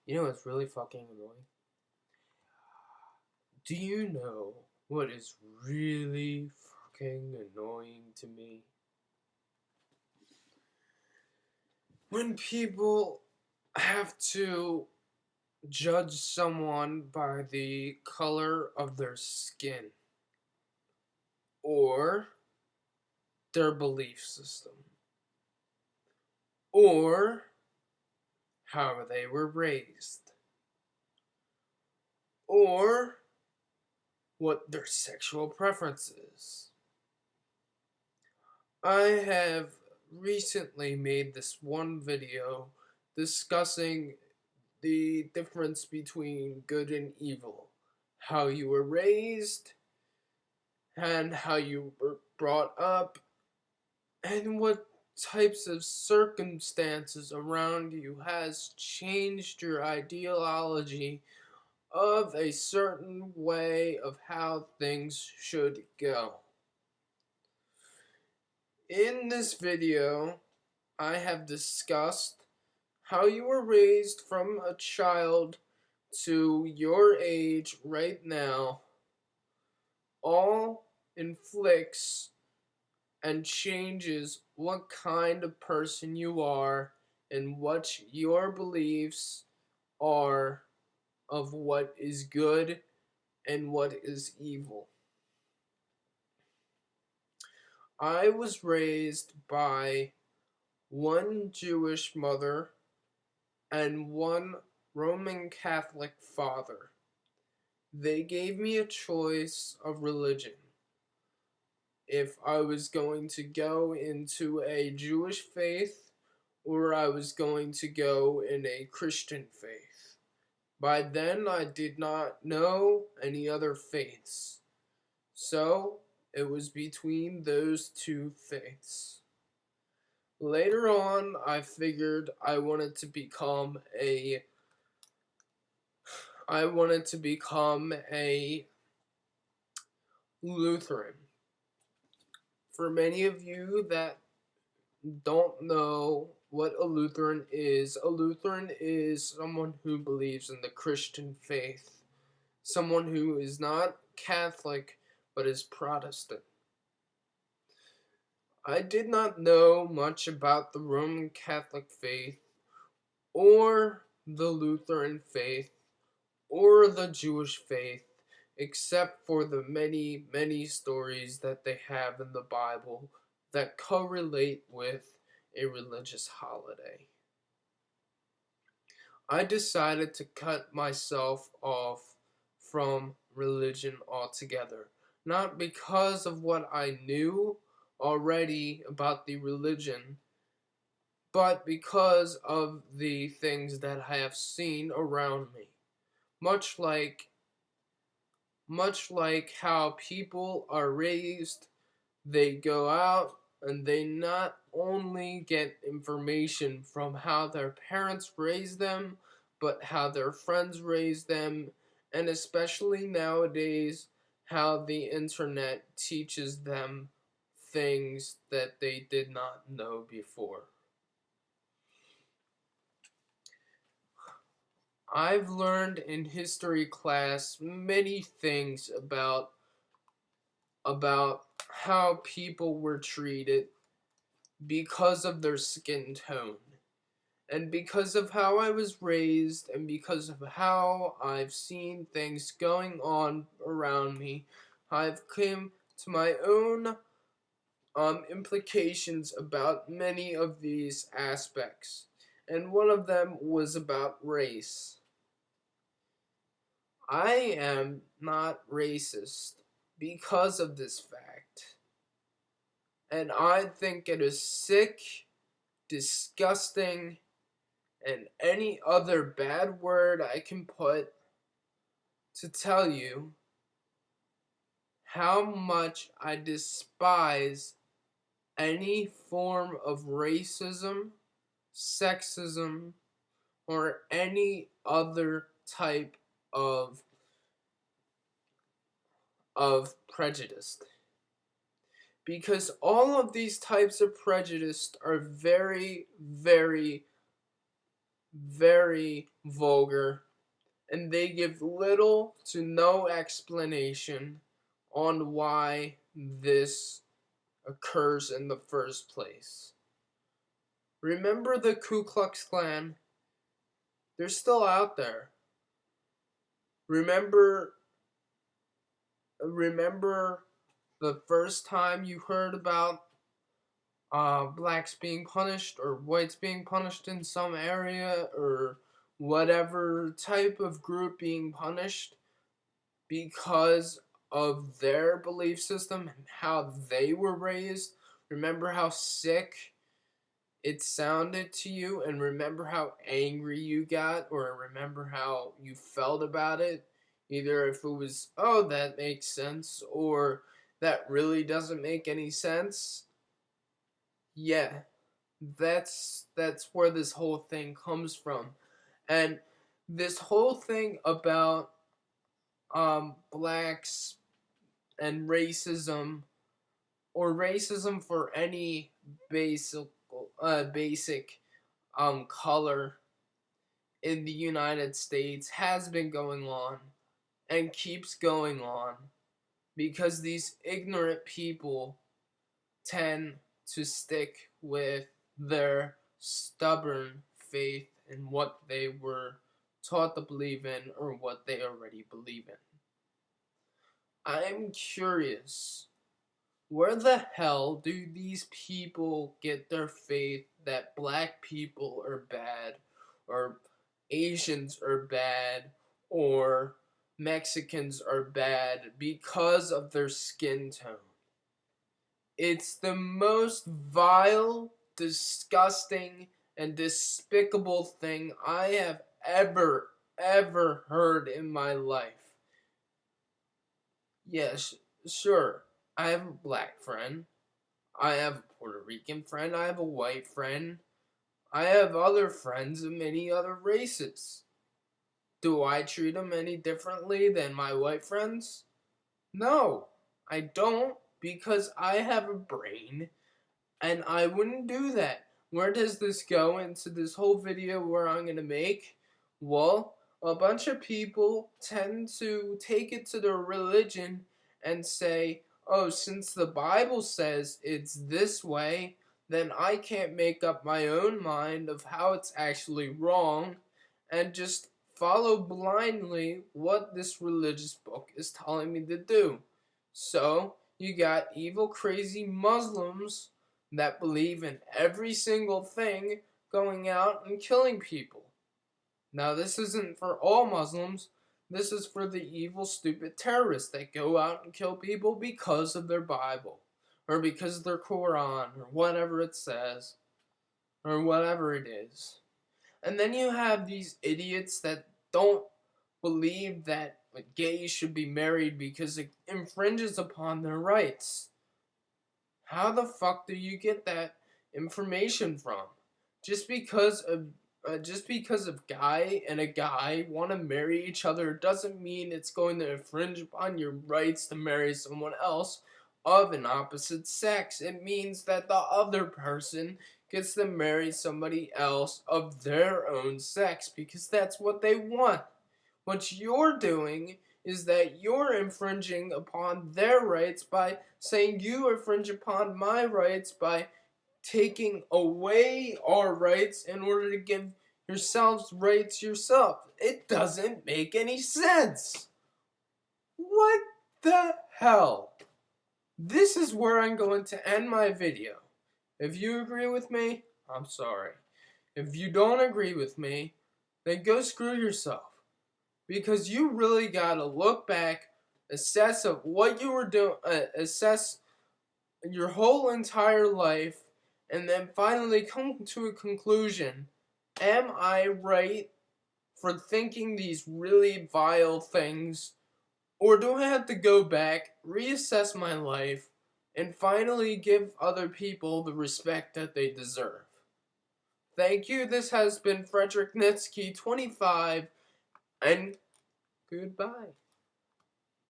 You know what's really fucking annoying? Do you know what is really fucking annoying to me? When people have to judge someone by the color of their skin or their belief system or how they were raised or what their sexual preference is. I have recently made this one video discussing the difference between good and evil, how you were raised, and how you were brought up, and what types of circumstances around you has changed your ideology of a certain way of how things should go. In this video, I have discussed how you were raised from a child to your age right now all inflicts and changes what kind of person you are and what your beliefs are of what is good and what is evil. I was raised by one Jewish mother and one Roman Catholic father. They gave me a choice of religion. If I was going to go into a Jewish faith or I was going to go in a Christian faith. By then, I did not know any other faiths. So, it was between those two faiths. Later on, I figured I wanted to become a Lutheran. For many of you that don't know what a Lutheran is someone who believes in the Christian faith. Someone who is not Catholic but is Protestant. I did not know much about the Roman Catholic faith or the Lutheran faith or the Jewish faith except for the many, many stories that they have in the Bible that correlate with a religious holiday. I decided to cut myself off from religion altogether, not because of what I knew already about the religion, but because of the things that I have seen around me. Much like how people are raised, they go out and they not only get information from how their parents raised them, but how their friends raised them, and especially nowadays, how the internet teaches them things that they did not know before. I've learned in history class many things about how people were treated because of their skin tone. And because of how I was raised and because of how I've seen things going on around me, I've come to my own implications about many of these aspects. And one of them was about race. I am not racist because of this fact. And I think it is sick, disgusting, and any other bad word I can put to tell you how much I despise any form of racism, sexism, or any other type of prejudice. Because all of these types of prejudice are very, very very vulgar, and they give little to no explanation on why this occurs in the first place. Remember the Ku Klux Klan? They're still out there. Remember the first time you heard about blacks being punished or whites being punished in some area, or whatever type of group being punished because of their belief system and how they were raised? Remember how sick it sounded to you, and remember how angry you got, or remember how you felt about it? Either if it was, oh, that makes sense, or that really doesn't make any sense. Yeah, that's where this whole thing comes from. And this whole thing about blacks and racism, or racism for any basic color in the United States has been going on and keeps going on because these ignorant people tend to stick with their stubborn faith in what they were taught to believe in, or what they already believe in. I'm curious, where the hell do these people get their faith that black people are bad, or Asians are bad, or Mexicans are bad because of their skin tone? It's the most vile, disgusting, and despicable thing I have ever heard in my life. Yes, sure, I have a black friend. I have a Puerto Rican friend. I have a white friend. I have other friends of many other races. Do I treat them any differently than my white friends? No, I don't, because I have a brain and I wouldn't do that. Where does this go into this whole video where I'm going to make? Well, a bunch of people tend to take it to their religion and say, oh, since the Bible says it's this way, then I can't make up my own mind of how it's actually wrong, and just follow blindly what this religious book is telling me to do. So, you got evil, crazy Muslims that believe in every single thing going out and killing people. Now, this isn't for all Muslims. This is for the evil, stupid terrorists that go out and kill people because of their Bible, or because of their Quran, or whatever it says, or whatever it is. And then you have these idiots that don't believe that gays should be married because it infringes upon their rights. How the fuck do you get that information from? Just because of guy and a guy want to marry each other doesn't mean it's going to infringe upon your rights to marry someone else of an opposite sex. It means that the other person gets to marry somebody else of their own sex because that's what they want. What you're doing is that you're infringing upon their rights by saying you infringe upon my rights by taking away our rights in order to give yourselves rights yourself. It doesn't make any sense. What the hell? This is where I'm going to end my video. If you agree with me, I'm sorry. If you don't agree with me, then go screw yourself. Because you really gotta look back, assess of what you were doing, assess your whole entire life, and then finally come to a conclusion. Am I right for thinking these really vile things? Or do I have to go back, reassess my life, and finally give other people the respect that they deserve? Thank you. This has been Frederick Nitsky, 25, and goodbye.